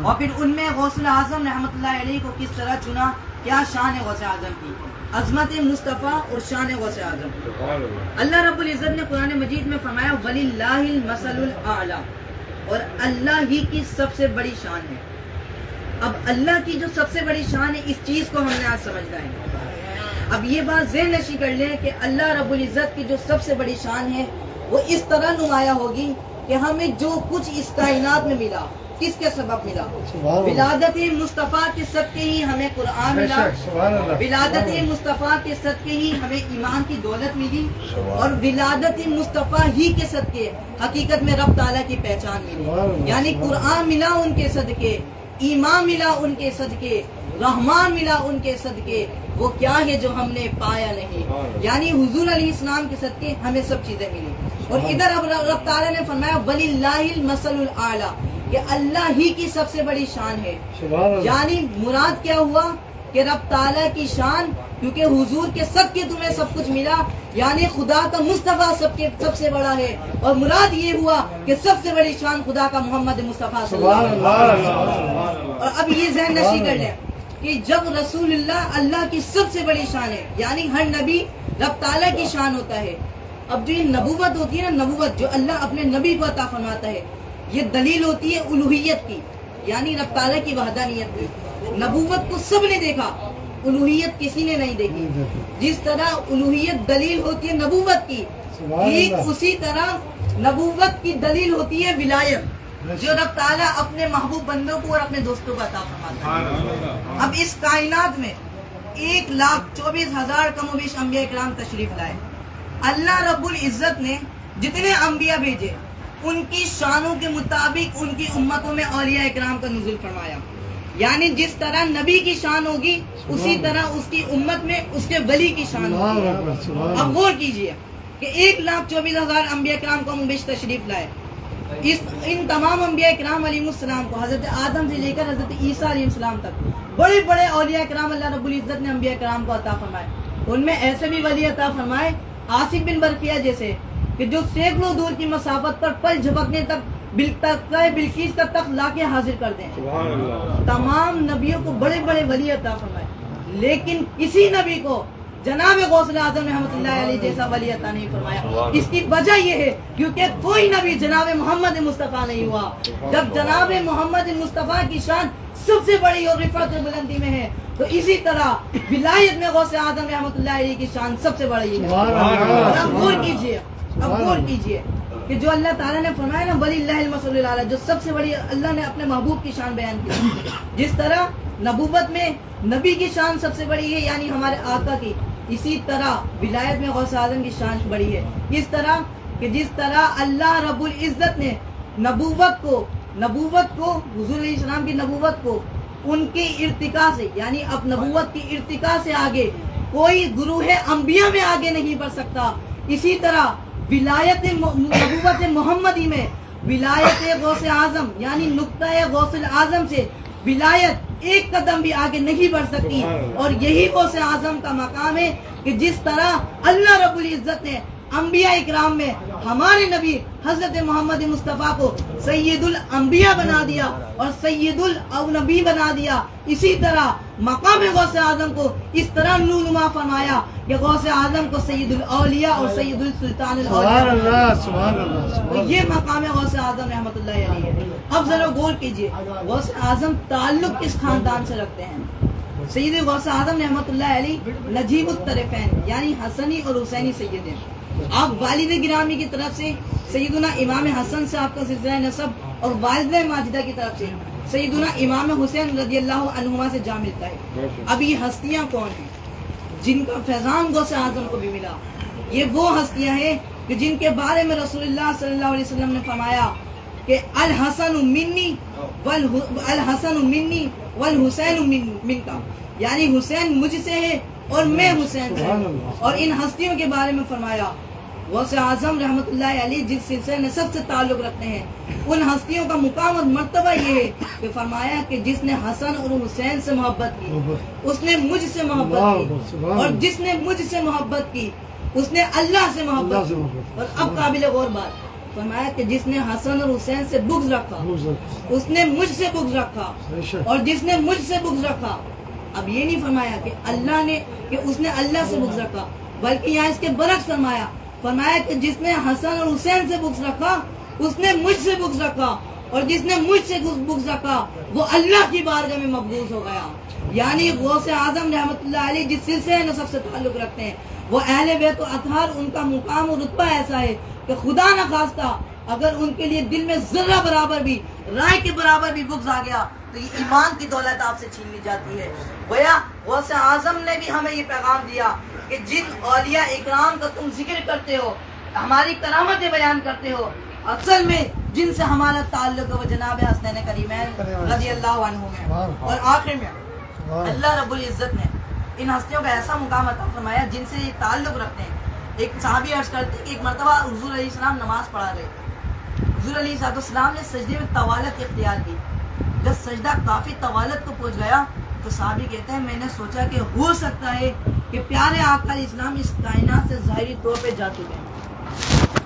اور پھر ان میں غوث اعظم رحمۃ اللہ علیہ کو کس طرح چنا، کیا شان ہے غوث اعظم کی، عظمت مصطفیٰ اور شان غوث اعظم۔ اللہ رب العزت نے قرآن مجید میں فرمایا وَلِلَّهِ الْمَثَلُ الْأَعْلَى، اور اللہ ہی کی سب سے بڑی شان ہے۔ اب اللہ کی جو سب سے بڑی شان ہے، اس چیز کو ہم نے آج سمجھنا ہے۔ اب یہ بات ذہن نشی کر لیں کہ اللہ رب العزت کی جو سب سے بڑی شان ہے وہ اس طرح نمایاں ہوگی کہ ہمیں جو کچھ اس کائنات میں ملا کس کے سبب ملا؟ ولادت مصطفیٰ کے صدقے ہی ہمیں قرآن ملا، ولادت مصطفیٰ کے صدقے ہی ہمیں ایمان کی دولت ملی، اور ولادت مصطفیٰ ہی کے صدقے حقیقت میں رب تعالیٰ کی پہچان ملی۔ یعنی قرآن ملا ان کے صدقے، ایمان ملا ان کے صدقے، رحمان ملا ان کے صدقے، وہ کیا ہے جو ہم نے پایا نہیں، یعنی حضور علیہ السلام کے صدقے ہمیں سب چیزیں ملی۔ اور ادھر اب رب تعالیٰ نے فرمایا وَلِلَّهِ الْمَثَلُ الْأَعْلَى، کہ اللہ ہی کی سب سے بڑی شان ہے۔ یعنی مراد کیا ہوا کہ رب تعالیٰ کی شان، کیونکہ حضور کے صدقے تمہیں سب کچھ ملا، یعنی خدا کا مصطفیٰ سب سے بڑا ہے، اور مراد یہ ہوا کہ سب سے بڑی شان خدا کا محمد مصطفیٰ صلی اللہ علیہ وسلم۔ اور اب یہ ذہن نشی کر لیں کہ جب رسول اللہ کی سب سے بڑی شان ہے، یعنی ہر نبی رب تعالیٰ کی شان ہوتا ہے۔ اب جو یہ نبوت ہوتی ہے نا، نبوت جو اللہ اپنے نبی کو عطا فرماتا ہے، یہ دلیل ہوتی ہے الوہیت کی، یعنی رب تعالیٰ کی وحدانیت کی۔ نبوت کو سب نے دیکھا، الوہیت کسی نے نہیں دیکھی۔ جس طرح الوہیت دلیل ہوتی ہے نبوت کی، ٹھیک اسی طرح نبوت کی دلیل ہوتی ہے ولایت، جو رب تعالیٰ اپنے محبوب بندوں کو اور اپنے دوستوں کو عطا فرماتا ہے۔ اب اس کائنات میں 1,24,000 کم و بیش انبیاء کرام تشریف لائے۔ اللہ رب العزت نے جتنے انبیاء بھیجے ان کی شانوں کے مطابق ان کی امتوں میں اولیاء اکرام کا نزول فرمایا، یعنی جس طرح نبی کی شان ہوگی اسی طرح اس کی امت میں اس کے ولی کی شان ہوگی۔ اب غور کیجئے کہ 1,24,000 انبیاء کرام کو مبش تشریف لائے۔ ان تمام انبیاء کرام علیہ السلام کو حضرت آدم سے لے کر حضرت عیسیٰ علیہ السلام تک بڑے بڑے اولیاء کرام اللہ رب العزت نے انبیاء کرام کو عطا فرمائے۔ ان میں ایسے بھی ولی عطا فرمائے آصف بن برقیہ جیسے، کہ جو سینکڑوں دور کی مسافت پر پل جھپکنے تک بلقیس کا تخت لا کے حاضر کر دیں۔ تمام نبیوں کو بڑے بڑے ولی عطا فرمائے، لیکن کسی نبی کو جناب غوث اعظم رحمۃ اللہ علیہ جیسا ولی عطا نہیں فرمایا۔ اس کی وجہ یہ ہے کیونکہ کوئی نبی جناب محمد مصطفیٰ نہیں ہوا۔ جب جناب محمد مصطفیٰ کی شان سب سے بڑی اور رفعت و بلندی میں ہے، تو اسی طرح ولایت میں غوث اعظم رحمۃ اللہ علیہ کی شان سب سے بڑی ہے۔ اب غور کیجئے کہ جو اللہ تعالیٰ نے فرمایا نا وَلِلَّهِ الْمَثَلُ الْأَعْلَى، جو سب سے بڑی اللہ نے اپنے محبوب کی شان بیان کی، جس طرح نبوت میں نبی کی شان سب سے بڑی ہے یعنی ہمارے آقا کی، اسی طرح ولایت میں غوث اعظم کی شان بڑی ہے۔ اس طرح کہ جس طرح اللہ رب العزت نے نبوت کو حضور علیہ السلام کی نبوت کو ان کی ارتقاء سے، یعنی اب نبوت کی ارتقاء سے آگے کوئی گروہ انبیاء میں آگے نہیں بڑھ سکتا، اسی طرح ولایت نبوت محمدی میں ولایت غوث اعظم یعنی نقطہ غوث اعظم سے ولایت ایک قدم بھی آگے نہیں بڑھ سکتی، اور یہی غوث اعظم کا مقام ہے کہ جس طرح اللہ رب العزت نے انبیاء اکرام میں ہمارے نبی حضرت محمد مصطفیٰ کو سید الانبیاء بنا دیا اور سید النبی بنا دیا، اسی طرح مقام غوث اعظم کو اس طرح نونما فرمایا کہ غوث اعظم کو سید الاولیاء اور سید السلطان الاولیاء، تو یہ مقام غوث اعظم رحمۃ اللہ علیہ ہے۔ اب ذرا غور کیجئے غوث اعظم تعلق کس خاندان سے رکھتے ہیں؟ سید غوث اعظم رحمۃ اللہ علیہ نجیب الطرفین یعنی حسنی اور حسینی سید ہیں۔ آپ والد گرامی کی طرف سے سیدنا امام حسن سے آپ کا سلسلہ نسب، اور والدہ ماجدہ کی طرف سے سیدنا امام حسین رضی اللہ عنہما سے جا ملتا ہے۔ اب یہ ہستیاں کون ہیں جن کا فیضان غوث اعظم کو بھی ملا؟ یہ وہ ہستیاں ہیں کہ جن کے بارے میں رسول اللہ صلی اللہ علیہ وسلم نے فرمایا کہ الحسن منی والحسین منکا، یعنی حسین مجھ سے ہے اور میں حسین سے ہوں۔ اور ان ہستیوں کے بارے میں فرمایا غوث اعظم رحمۃ اللہ علیہ جس سلسلے نسب سے تعلق رکھتے ہیں، ان ہستیوں کا مقام اور مرتبہ یہ ہے کہ فرمایا کہ جس نے حسن اور حسین سے محبت کی اس نے مجھ سے محبت کی، اور جس نے مجھ سے محبت کی اس نے اللہ سے محبت کی۔ اور اب قابل غور بات فرمایا کہ جس نے حسن اور حسین سے بغض رکھا اس نے مجھ سے بغض رکھا، اور جس نے مجھ سے بغض رکھا، اب یہ نہیں فرمایا کہ اللہ نے کہ اس نے اللہ سے بغض رکھا، بلکہ یہاں اس کے برعکس فرمایا کہ جس نے حسن اور حسین سے بغض رکھا اس نے مجھ سے بغض رکھا، اور جس نے مجھ سے بغض رکھا وہ اللہ کی بارگاہ میں مقبوض ہو گیا۔ یعنی غوث اعظم رحمۃ اللہ علیہ جس سلسلے نسب سے تعلق رکھتے ہیں وہ اہل بیت و اطہار، ان کا مقام اور رتبہ ایسا ہے کہ خدا نہ خواستہ اگر ان کے لیے دل میں ذرہ برابر بھی، رائے کے برابر بھی بغض آ گیا تو یہ ایمان کی دولت آپ سے چھین لی جاتی ہے۔ گویا غوث اعظم نے بھی ہمیں یہ پیغام دیا کہ جن اولیاء اکرام کا تم ذکر کرتے ہو، ہماری کرامتیں بیان کرتے ہو، اصل میں جن سے ہمارا تعلق ہے وہ جناب حسنین کریمین رضی اللہ عنہ ہے۔ اور آخر میں اللہ رب العزت نے ان ہستیوں کا ایسا مقام عطا فرمایا جن سے یہ تعلق رکھتے ہیں۔ ایک صحابی عرض کرتے کہ ایک مرتبہ حضور علیہ السلام نماز پڑھا رہے تھے، حضور علیہ السلام نے سجدے میں طوالت اختیار کی، جب سجدہ کافی طوالت کو پہنچ گیا تو صحابی کہتے ہیں میں نے سوچا کہ ہو سکتا ہے کہ پیارے آقا علیہ السلام اس کائنات سے ظاہری طور پہ جا چکے ہیں۔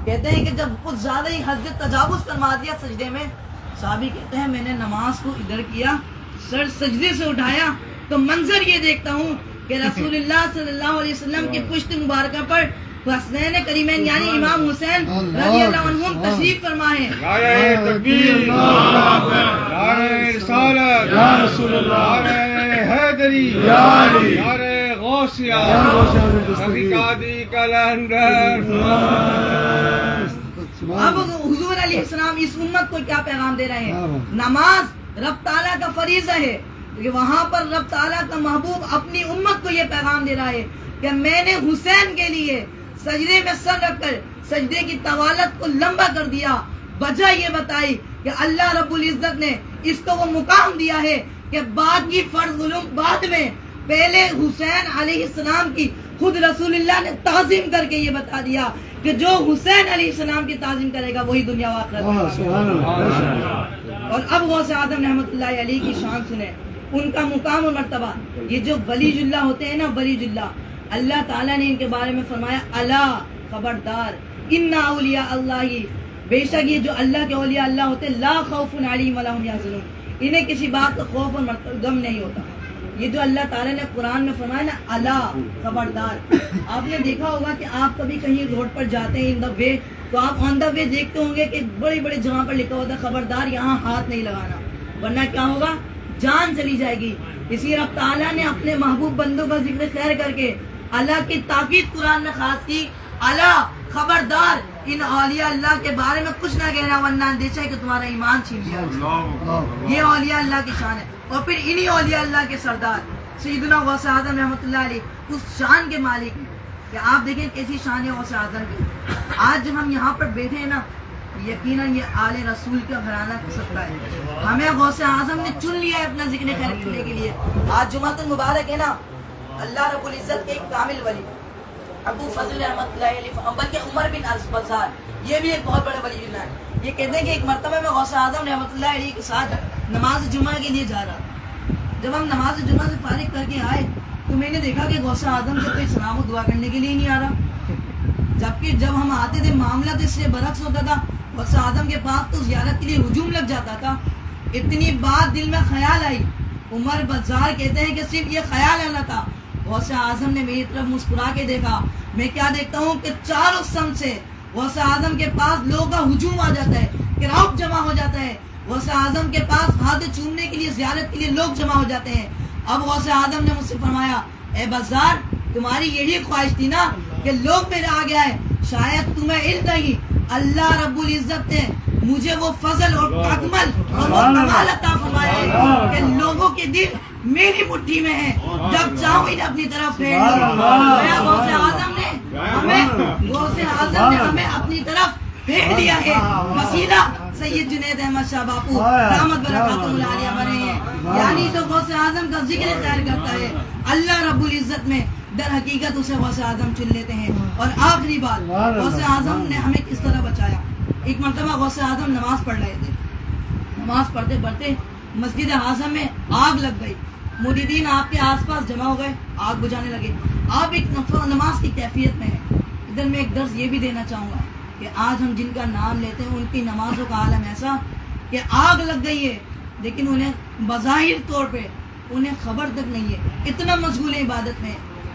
کہتے ہیں کہ جب کچھ زیادہ ہی حد تجاوز فرما دیا سجدے میں، صحابی کہتے ہیں میں نے نماز کو ادھر کیا، سر سجدے سے اٹھایا تو منظر یہ دیکھتا ہوں کہ رسول اللہ صلی اللہ علیہ وسلم کی پشت مبارکہ پر حسنین کریمین یعنی امام حسین رضی اللہ عنہ تشریف فرما ہے۔ نعرہ تکبیر، نعرہ رسالت یا رسول اللہ، نعرہ حیدری یا علی، نعرہ غوثیہ حقیقی کلندر۔ اب حضور علیہ السلام اس امت کو کیا پیغام دے رہے ہیں؟ نماز رب تعالیٰ کا فریضہ ہے کہ وہاں پر رب تعالیٰ کا محبوب اپنی امت کو یہ پیغام دے رہا ہے کہ میں نے حسین کے لیے سجدے میں سر رکھ کر سجدے کی طوالت کو لمبا کر دیا۔ وجہ یہ بتائی کہ اللہ رب العزت نے اس کو وہ مقام دیا ہے کہ بعد کی فرض علوم بعد میں، پہلے حسین علیہ السلام کی خود رسول اللہ نے تعظیم کر کے یہ بتا دیا کہ جو حسین علیہ السلام کی تعظیم کرے گا وہی دنیا و آخرت میں۔ اور اب غوث اعظم رحمۃ اللہ علیہ کی شان سنیں، ان کا مقام اور مرتبہ۔ یہ جو ولی اللہ ہوتے ہیں نا، ولی اللہ، اللہ تعالیٰ نے ان کے بارے میں فرمایا الا خبردار ان اولیاء اللہ، بے شک یہ جو اللہ کے اولیاء اللہ ہوتے لا خوف علیہم ولا هم یحزنون، انہیں کسی بات کا خوف اور غم نہیں ہوتا۔ یہ جو اللہ تعالیٰ نے قرآن میں فرمایا نا الا خبردار، آپ نے دیکھا ہوگا کہ آپ کبھی کہیں روڈ پر جاتے ہیں ان دا وے تو آپ آن دا وے دیکھتے ہوں گے کہ بڑی بڑی جگہ پر لکھا ہوتا ہے خبردار یہاں ہاتھ نہیں لگانا، ورنہ کیا ہوگا؟ جان چلی جائے گی۔ اسی رب تعالیٰ نے اپنے محبوب بندوں کا ذکر خیر کر کے اللہ کی تاکید قرآن میں خاص کی، اللہ خبردار ان اولیاء اللہ کے بارے میں کچھ نہ کہنا ورنہ اندیشہ ہے کہ تمہارا ایمان چھین لیا۔ یہ اولیاء اللہ کی شان ہے۔ اور پھر انہی اولیاء اللہ کے سردار سیدنا غوث اعظم رحمۃ اللہ علیہ اس شان کے مالک ہیں کہ آپ دیکھیں کیسی شان ہے غوث اعظم کی۔ آج جب ہم یہاں پر بیٹھے ہیں نا، یقیناً یہ آل رسول کا گھرانہ سکتا ہے، ہمیں غوث اعظم نے چن لیا ہے اپنا ذکر خیر کرنے کے لیے۔ آج جمعۃ المبارک ہے نا، اللہ رب العزت کے ایک کامل ولی ابو فضل رحمۃ اللہ علیہ، بلکہ عمر بن البزار، یہ بھی ایک بہت بڑے ولی اللہ ہے۔ یہ کہتے ہیں کہ ایک مرتبہ میں غوث اعظم رحمۃ اللہ علیہ کے ساتھ نماز جمعہ کے لیے جا رہا تھا۔ جب ہم نماز جمعہ سے فارغ کر کے آئے تو میں نے دیکھا کہ غوث اعظم سے کوئی سلام و دعا کرنے کے لیے نہیں آ رہا، جبکہ جب ہم آتے تھے معاملہ تو اس سے برعکس ہوتا تھا، غوث اعظم کے پاس تو زیارت کے لیے ہجوم لگ جاتا تھا۔ اتنی بات دل میں خیال آئی، عمر بزار کہتے ہیں کہ صرف یہ خیال آنا تھا، غوث اعظم نے میری طرف مسکرا کے دیکھا، میں کیا دیکھتا ہوں کہ چاروں سمت سے غوث اعظم کے پاس لوگوں کا ہجوم آ جاتا ہے، کراؤڈ جمع ہو جاتا ہے، غوث اعظم کے پاس ہاتھ چومنے کے لیے زیارت کے لیے لوگ جمع ہو جاتے ہیں۔ اب غوث اعظم نے مجھ سے فرمایا اے بزار، تمہاری یہی خواہش تھی نا کہ لوگ میرے آگے آئے، شاید تمہیں علم نہیں، اللہ رب العزت نے مجھے وہ فضل اور اکمل اور وہ کمال عطا فرمایا ہے کہ لوگوں کے دل میری مٹھی میں ہے، جب چاہوں انہیں اپنی طرف پھیر لوں۔ غوث اعظم نے ہمیں اپنی طرف پھیر لیا ہے۔ وسیلہ سید جنید احمد شاہ باپو رحمت برکاتہ علیہ بنے ہیں، یعنی جو غوث اعظم کا ذکر خیر کرتا ہے اللہ رب العزت میں در حقیقت اسے غوث اعظم چن لیتے ہیں۔ اور آخری بات، غوث اعظم نے ہمیں کس طرح بچایا۔ ایک مرتبہ غوث اعظم نماز پڑھ رہے تھے، نماز پڑھتے پڑھتے مسجد اعظم میں آگ لگ گئی، مریدین آپ کے آس پاس جمع ہو گئے، آگ بجھانے لگے۔ آپ ایک نماز کی کیفیت میں ہیں۔ ادھر میں ایک درس یہ بھی دینا چاہوں گا کہ آج ہم جن کا نام لیتے ہیں ان کی نمازوں کا عالم ایسا کہ آگ لگ گئی ہے، لیکن انہیں بظاہر طور پہ انہیں خبر تک نہیں ہے، اتنا مشغول ہے عبادت میں.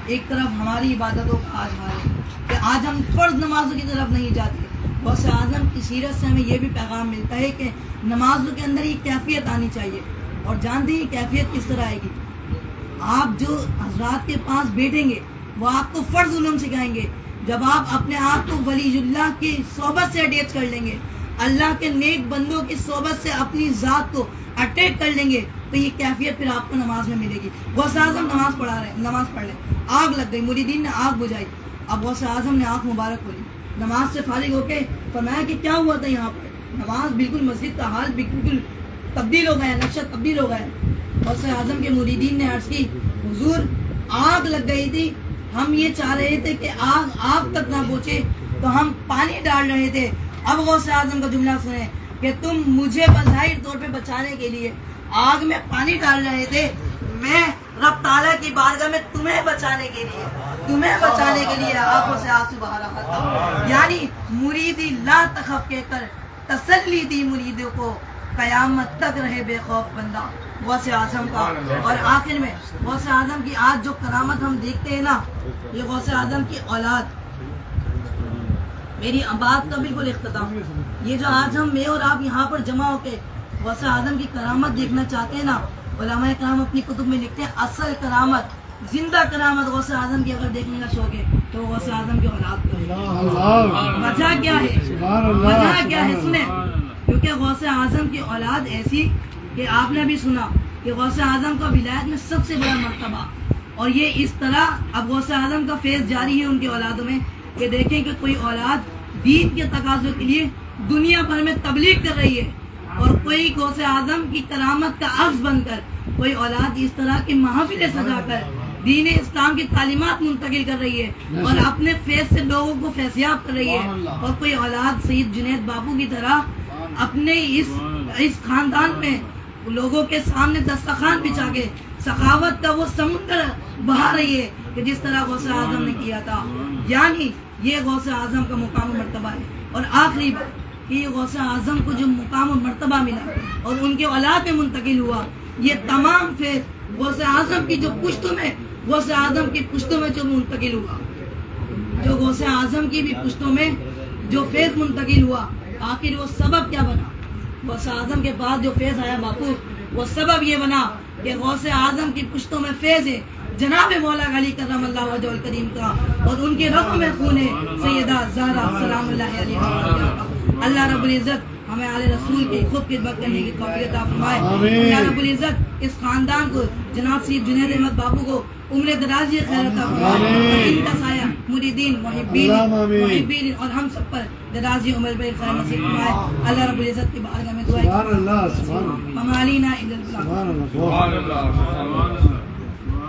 ایک طرف ہماری عبادتوں کا آج حال ہے کہ آج ہم فرض نمازوں کی طرف نہیں جاتے. غوث اعظم کی سیرت سے ہمیں یہ بھی پیغام ملتا ہے کہ نمازوں کے اندر یہ کیفیت آنی چاہیے. اور جانتے ہیں کیفیت کس طرح آئے گی؟ آپ جو حضرات کے پاس بیٹھیں گے وہ آپ کو فرض علوم سکھائیں گے. جب آپ اپنے آپ کو ولی اللہ کی صحبت سے اٹیچ کر لیں گے، اللہ کے نیک بندوں کی صحبت سے اپنی ذات کو اٹیچ کر لیں گے، تو یہ کیفیت پھر آپ کو نماز میں ملے گی. غوث اعظم نماز پڑھ لیں، آگ لگ گئی، مریدین نے آگ بجھائی. اب غوث اعظم نے آنکھ مبارک کھولی، نماز سے فارغ ہو کے فرمایا کہ کیا ہوا تھا یہاں پر؟ نماز بالکل مسجد کا حال بالکل تبدیل ہو گیا، نقشہ تبدیل ہو گیا. غوث اعظم کے مریدین نے عرض کی حضور آگ لگ گئی تھی، ہم یہ چاہ رہے تھے کہ آگ آپ تک نہ پہنچے تو ہم پانی ڈال رہے تھے. اب غوث اعظم کا جملہ سنیں کہ تم مجھے بظاہر طور پہ بچانے کے لیے آگ میں پانی ڈال رہے تھے، میں رب تعالیٰ کی بارگاہ میں تمہیں بچانے کے لیے آنکھوں سے آنسو بہا رہا تھا. یعنی مریدی لا تخف کہہ کر تسلی دی مریدوں کو، قیامت تک رہے بے خوف بندہ. غوث اعظم کا اور آخر میں غوث اعظم کی آج جو کرامت ہم دیکھتے ہیں نا، یہ غوث اعظم کی اولاد. میری بات کا بالکل اختتام، یہ جو آج ہم میں اور آپ یہاں پر جمع ہو کے غوث اعظم کی کرامت دیکھنا چاہتے ہیں نا، علماء کرام اپنی کتب میں لکھتے ہیں اصل کرامت، زندہ کرامت غوث اعظم کی اگر دیکھنے کا شوق ہے تو غوث اعظم کی اولاد کو ہے. وجہ کیا ہے؟ سنیں، کیونکہ غوث اعظم کی اولاد ایسی کہ آپ نے بھی سنا کہ غوث اعظم کا ولایت میں سب سے بڑا مرتبہ، اور یہ اس طرح اب غوث اعظم کا فیض جاری ہے ان کی اولادوں میں کہ دیکھیں کہ کوئی اولاد دین کے تقاضوں کے لیے دنیا بھر میں تبلیغ کر رہی ہے، اور کوئی غوث اعظم کی کرامت کا عکس بن کر کوئی اولاد اس طرح کی محافلیں سجا کر دین اسلام کی تعلیمات منتقل کر رہی ہے اور اپنے فیض سے لوگوں کو فیضیاب کر رہی ہے. اور کوئی اولاد سید جنید باپو کی طرح اپنے اس خاندان میں لوگوں کے سامنے دسترخوان بچھا کے سخاوت کا وہ سمندر بہا رہی ہے کہ جس طرح غوث اعظم نے کیا تھا. یعنی یہ غوث اعظم کا مقام و مرتبہ ہے. اور آخری بات کہ یہ غوث اعظم کو جو مقام و مرتبہ ملا اور ان کے اولاد میں منتقل ہوا، یہ تمام فیض غوث اعظم کی جو پشتوں میں غوث اعظم کی پشتوں میں جو منتقل ہوا، جو غوث اعظم کی بھی پشتوں میں جو فیض منتقل ہوا، آخر وہ سبب کیا بنا؟ غوث اعظم کے بعد جو فیض آیا باپو، وہ سبب یہ بنا کہ غوث اعظم کی پشتوں میں فیض ہے جناب مولا علی کرم اللہ وجہ الکریم کا، اور ان کے رگوں میں خون ہے سیدہ زہرا سلام اللہ علیہ. اللہ رب العزت ہمیں آل رسول کی خوب خدمت کرنے کی توفیق عطا فرمائے. اللہ رب العزت اس خاندان کو جناب سید جنید احمد باپو کو عمر درازی خیر عطا فرمائے، اور ان کا سایہ مریدین محبین اور ہم سب پر درازی عمر بے خیر نصیب فرمائے. اللہ رب العزت کی بارگاہ میں دعا ہے.